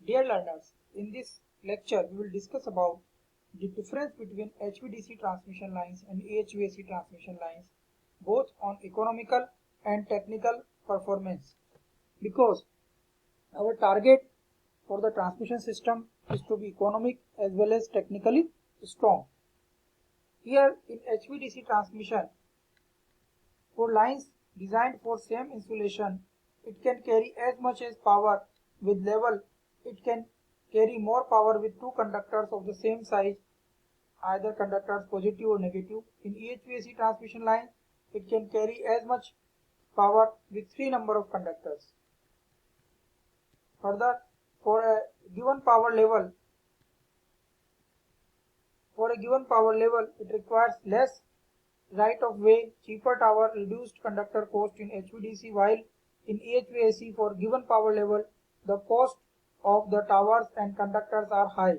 Dear learners, in this lecture we will discuss about the difference between HVDC transmission lines and HVAC transmission lines, both on economical and technical performance. Because our target for the transmission system is to be economic as well as technically strong. Here in HVDC transmission, for lines designed for same insulation, it can carry as much as power with level. It can carry more power with two conductors of the same size, either conductors positive or negative. In HVAC transmission line, it can carry as much power with three number of conductors. Further, for a given power level, it requires less right of way, cheaper tower, reduced conductor cost in HVDC, while in HVAC for given power level, the cost of the towers and conductors are high.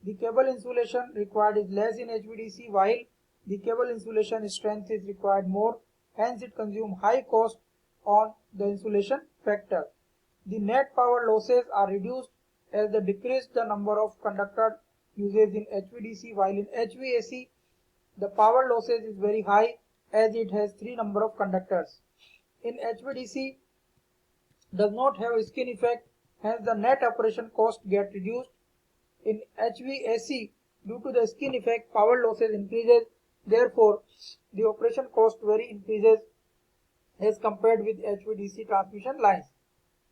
The cable insulation required is less in HVDC, while the cable insulation strength is required more, hence it consumes high cost on the insulation factor. The net power losses are reduced as they decrease the number of conductor uses in HVDC, while in HVAC the power losses is very high as it has three number of conductors. In HVDC does not have a skin effect, hence the net operation cost get reduced. In HVAC, due to the skin effect, power losses increases, therefore the operation cost very increases as compared with HVDC transmission lines.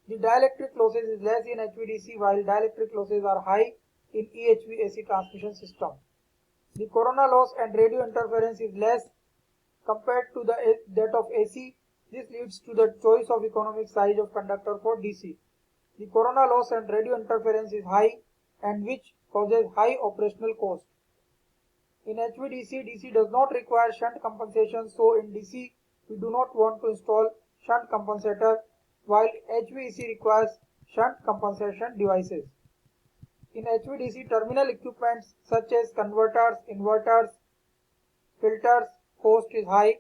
The dielectric losses is less in HVDC while dielectric losses are high in EHVAC transmission system. The corona loss and radio interference is less compared to that of AC. This leads to the choice of economic size of conductor for DC. The corona loss and radio interference is high and which causes high operational cost. In HVDC, DC does not require shunt compensation, so in DC we do not want to install shunt compensator, while HVAC requires shunt compensation devices. In HVDC, terminal equipments such as converters, inverters, filters cost is high,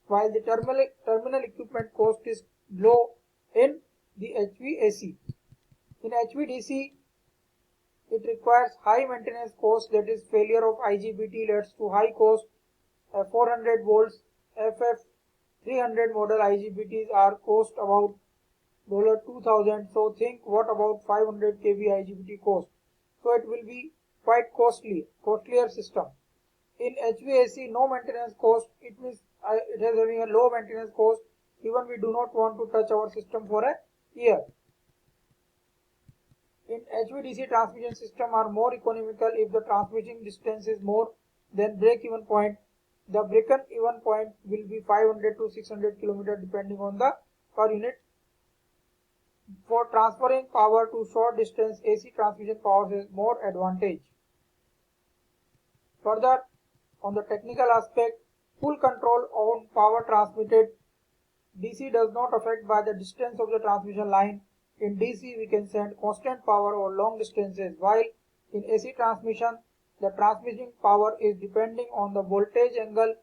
while the terminal equipment cost is low in the HVAC. In HVDC, it requires high maintenance cost, that is failure of IGBT leads to high cost. 400 volts FF 300 model IGBTs are cost about $2,000. So think what about 500 kV IGBT cost. So it will be quite costlier system. In HVAC, no maintenance cost, it means it has having a low maintenance cost, even we do not want to touch our system for a year. In HVDC, transmission system are more economical if the transmission distance is more than break-even point. The break-even point will be 500 to 600 km depending on the per unit. For transferring power to short distance, AC transmission power has more advantage. Further, on the technical aspect, full control on power transmitted. DC does not affect by the distance of the transmission line. In DC, we can send constant power over long distances, while in AC transmission, the transmitting power is depending on the voltage angle.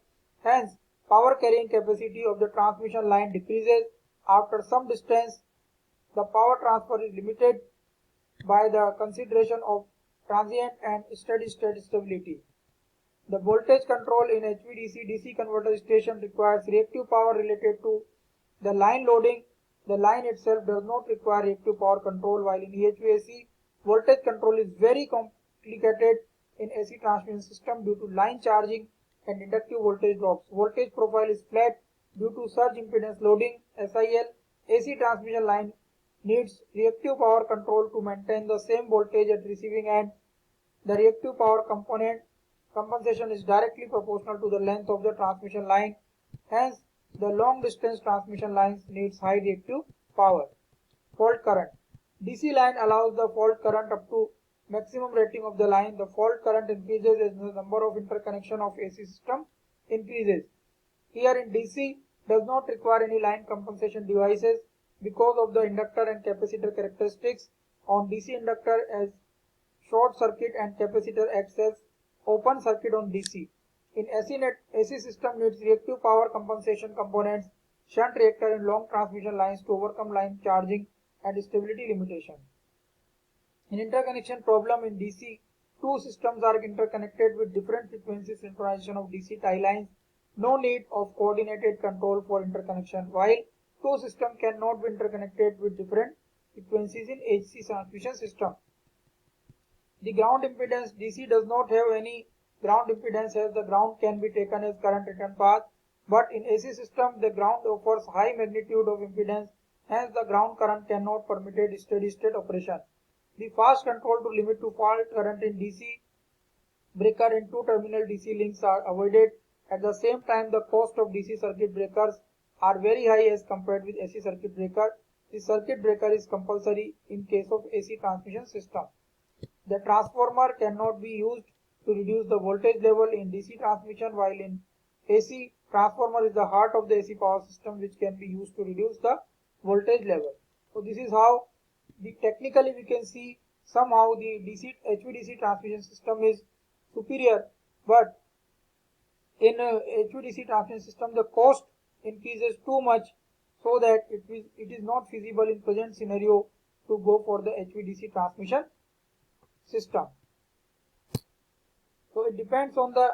Hence, power carrying capacity of the transmission line decreases after some distance. The power transfer is limited by the consideration of transient and steady state stability. The voltage control in HVDC DC converter station requires reactive power related to the line loading. The line itself does not require reactive power control, while in HVAC, voltage control is very complicated in AC transmission system due to line charging and inductive voltage drops. Voltage profile is flat due to surge impedance loading, SIL. AC transmission line needs reactive power control to maintain the same voltage at receiving end. The reactive power component compensation is directly proportional to the length of the transmission line. Hence, the long distance transmission lines needs high reactive power. Fault current. DC line allows the fault current up to maximum rating of the line. The fault current increases as the number of interconnection of AC system increases. Here in DC does not require any line compensation devices because of the inductor and capacitor characteristics. On DC inductor as short circuit and capacitor acts as open circuit on DC. In AC system needs reactive power compensation components, shunt reactor and long transmission lines to overcome line charging and stability limitation. In interconnection problem in DC, two systems are interconnected with different frequency synchronization of DC tie lines. No need of coordinated control for interconnection, while two systems cannot be interconnected with different frequencies in AC transmission system. The ground impedance DC does not have any ground impedance as the ground can be taken as current return path, but in AC system the ground offers high magnitude of impedance, hence the ground current cannot permit a steady state operation. The fast control to limit to fault current in DC breaker and two terminal DC links are avoided. At the same time, the cost of DC circuit breakers are very high as compared with AC circuit breaker. The circuit breaker is compulsory in case of AC transmission system. The transformer cannot be used to reduce the voltage level in DC transmission, while in AC, transformer is the heart of the AC power system which can be used to reduce the voltage level. So this is how technically we can see somehow the HVDC transmission system is superior, but in HVDC transmission system the cost increases too much, so that it is not feasible in present scenario to go for the HVDC transmission system. So it depends on the